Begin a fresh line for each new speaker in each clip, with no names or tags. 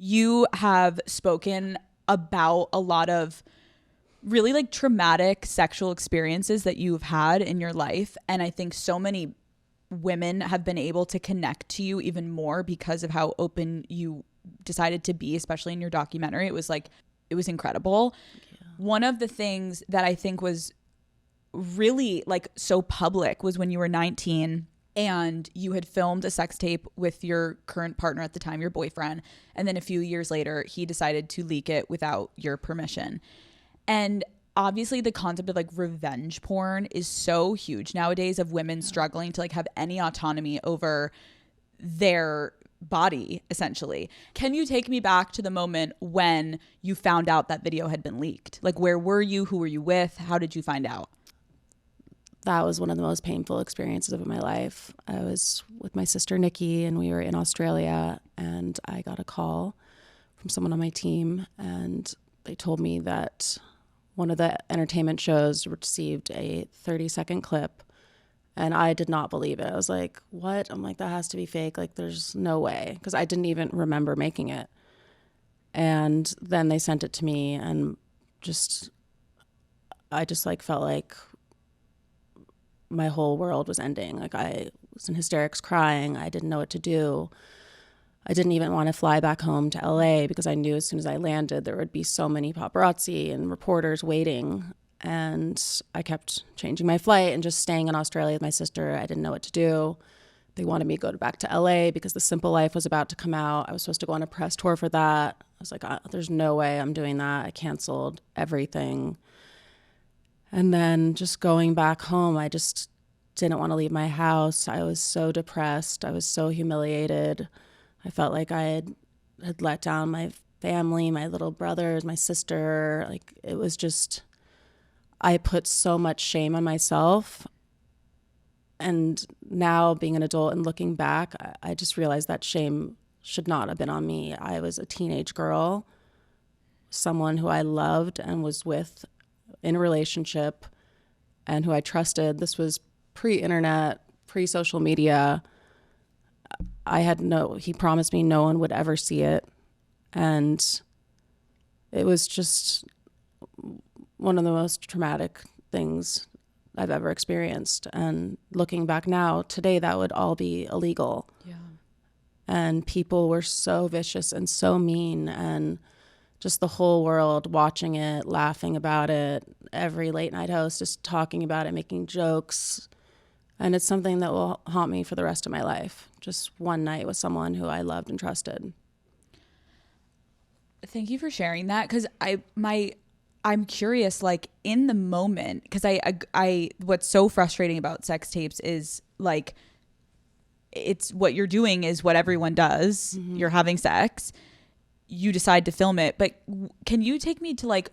you have spoken about a lot of really like traumatic sexual experiences that you've had in your life. And I think so many women have been able to connect to you even more because of how open you decided to be, especially in your documentary. It was incredible. Yeah. One of the things that I think was really like so public was when you were 19 and you had filmed a sex tape with your current partner at the time, your boyfriend. And then a few years later, he decided to leak it without your permission. And obviously the concept of like revenge porn is so huge nowadays, of women struggling to like have any autonomy over their body, essentially. Can you take me back to the moment when you found out that video had been leaked? Like, where were you? Who were you with? How did you find out?
That was one of the most painful experiences of my life. I was with my sister Nikki and we were in Australia, and I got a call from someone on my team, and they told me that one of the entertainment shows received a 30-second clip, and I did not believe it. I was like, what? I'm like, that has to be fake. Like, there's no way, because I didn't even remember making it. And then they sent it to me, and I just like felt like my whole world was ending. Like, I was in hysterics, crying. I didn't know what to do. I didn't even want to fly back home to LA because I knew as soon as I landed, there would be so many paparazzi and reporters waiting. And I kept changing my flight and just staying in Australia with my sister. I didn't know what to do. They wanted me to go back to LA because The Simple Life was about to come out. I was supposed to go on a press tour for that. I was like, there's no way I'm doing that. I canceled everything. And then just going back home, I just didn't want to leave my house. I was so depressed. I was so humiliated. I felt like I had let down my family, my little brothers, my sister. Like, it was just, I put so much shame on myself. And now being an adult and looking back, I just realized that shame should not have been on me. I was a teenage girl, someone who I loved and was with in a relationship and who I trusted. This was pre-internet, pre-social media. He promised me no one would ever see it. And it was just one of the most traumatic things I've ever experienced. And looking back now, today, that would all be illegal. Yeah. And people were so vicious and so mean, and just the whole world watching it, laughing about it. Every late night host just talking about it, making jokes. And it's something that will haunt me for the rest of my life. Just one night with someone who I loved and trusted.
Thank you for sharing that, because I'm curious, like, in the moment, because I what's so frustrating about sex tapes is like, it's what you're doing is what everyone does. Mm-hmm. You're having sex. You decide to film it, but can you take me to like,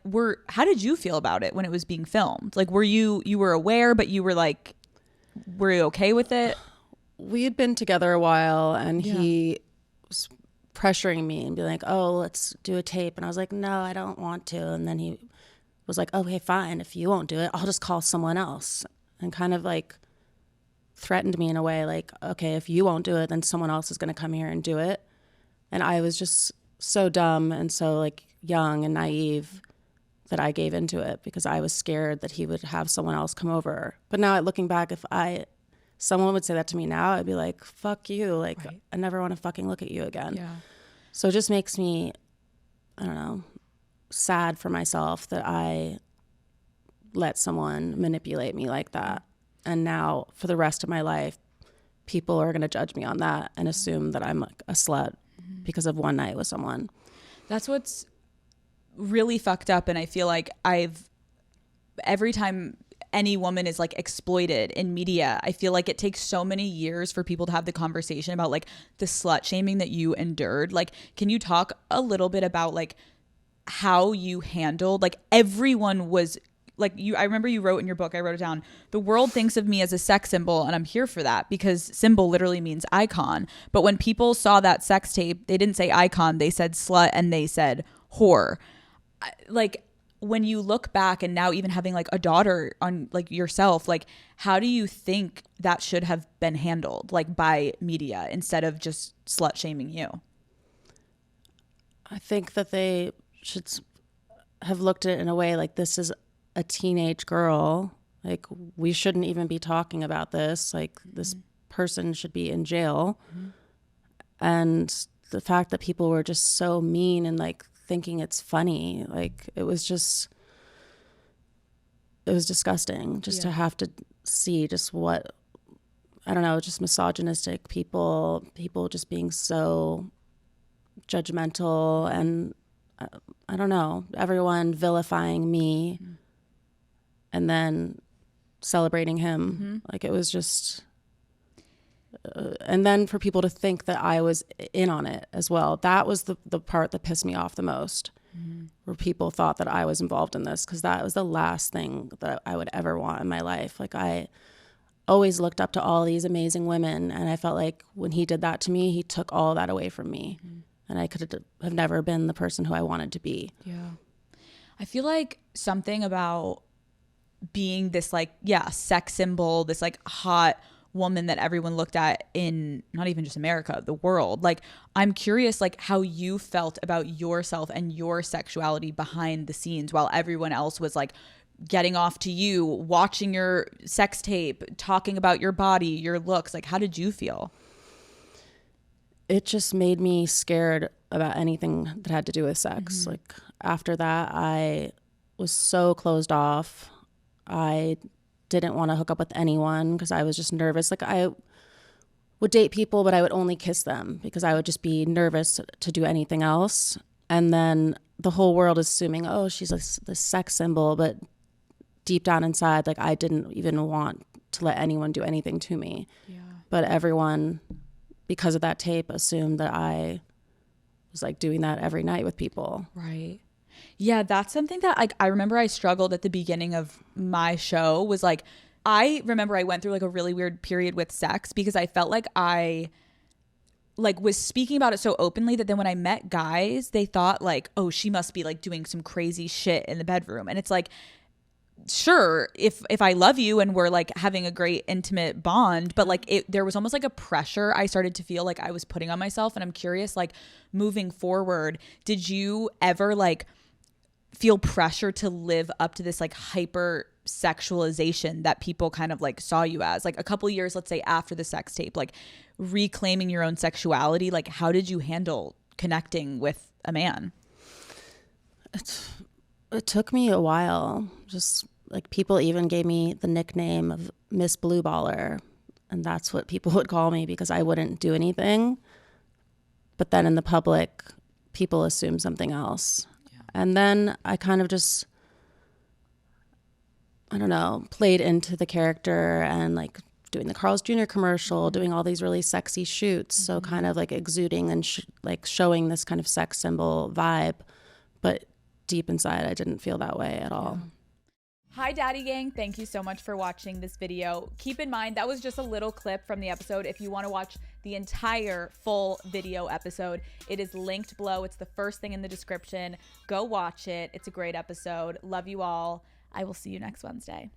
how did you feel about it when it was being filmed? Like, were you were aware, but you were like, were you okay with it?
We had been together a while, and he was pressuring me and be like, oh, let's do a tape. And I was like, no, I don't want to. And then he was like, okay, fine. If you won't do it, I'll just call someone else. And kind of like threatened me in a way, like, okay, if you won't do it, then someone else is going to come here and do it. And I was just so dumb and so like young and naive that I gave into it because I was scared that he would have someone else come over. But now looking back, if someone would say that to me now, I'd be like, fuck you. Like, right. I never want to fucking look at you again. Yeah. So it just makes me, I don't know, sad for myself that I let someone manipulate me like that. And now for the rest of my life, people are going to judge me on that and assume that I'm like a slut because of one night with someone.
That's what's really fucked up. And I feel like every time any woman is like exploited in media, I feel like it takes so many years for people to have the conversation about like the slut shaming that you endured. Like, can you talk a little bit about like how you handled, like, everyone was like, I remember you wrote in your book, I wrote it down, the world thinks of me as a sex symbol, and I'm here for that, because symbol literally means icon. But when people saw that sex tape, they didn't say icon, they said slut, and they said whore. Like, when you look back, and now even having like a daughter on like yourself, like, how do you think that should have been handled, like, by media instead of just slut shaming you?
I think that they should have looked at it in a way like, this is a teenage girl. Like, we shouldn't even be talking about this. Like, this person should be in jail. And the fact that people were just so mean and like thinking it's funny, like, it was disgusting just to have to see just what, I don't know, just misogynistic people just being so judgmental, and I don't know, everyone vilifying me and then celebrating him. Like, it was just, and then for people to think that I was in on it as well. That was the part that pissed me off the most, where people thought that I was involved in this, because that was the last thing that I would ever want in my life. Like, I always looked up to all these amazing women, and I felt like when he did that to me, he took all that away from me. And I could have never been the person who I wanted to be. Yeah.
I feel like something about being this like, sex symbol, this like hot woman that everyone looked at in not even just America, the world. Like, I'm curious, like, how you felt about yourself and your sexuality behind the scenes while everyone else was like getting off to you, watching your sex tape, talking about your body, your looks. Like, how did you feel?
It just made me scared about anything that had to do with sex. Like, after that, I was so closed off. I didn't want to hook up with anyone because I was just nervous. Like, I would date people, but I would only kiss them because I would just be nervous to do anything else. And then the whole world is assuming, oh, she's the sex symbol. But deep down inside, like, I didn't even want to let anyone do anything to me. Yeah. But everyone, because of that tape, assumed that I was like doing that every night with people.
Right. Yeah, that's something that like I remember I struggled at the beginning of my show. Was like, I remember I went through like a really weird period with sex because I felt like I like was speaking about it so openly that then when I met guys, they thought like, oh, she must be like doing some crazy shit in the bedroom. And it's like, sure, if I love you and we're like having a great intimate bond, but like there was almost like a pressure I started to feel like I was putting on myself. And I'm curious, like, moving forward, did you ever like feel pressure to live up to this like hyper sexualization that people kind of like saw you as, like a couple years, let's say, after the sex tape, like reclaiming your own sexuality? Like, how did you handle connecting with a man?
It took me a while. Just like, people even gave me the nickname of Miss Blue Baller, and that's what people would call me because I wouldn't do anything. But then in the public, people assume something else. Yeah. And then I kind of just, I don't know, played into the character and like doing the Carl's Jr. commercial, doing all these really sexy shoots. So kind of like exuding and like showing this kind of sex symbol vibe. But deep inside, I didn't feel that way at all.
Yeah. Hi, Daddy Gang. Thank you so much for watching this video. Keep in mind, that was just a little clip from the episode. If you want to watch the entire full video episode, it is linked below. It's the first thing in the description. Go watch it. It's a great episode. Love you all. I will see you next Wednesday.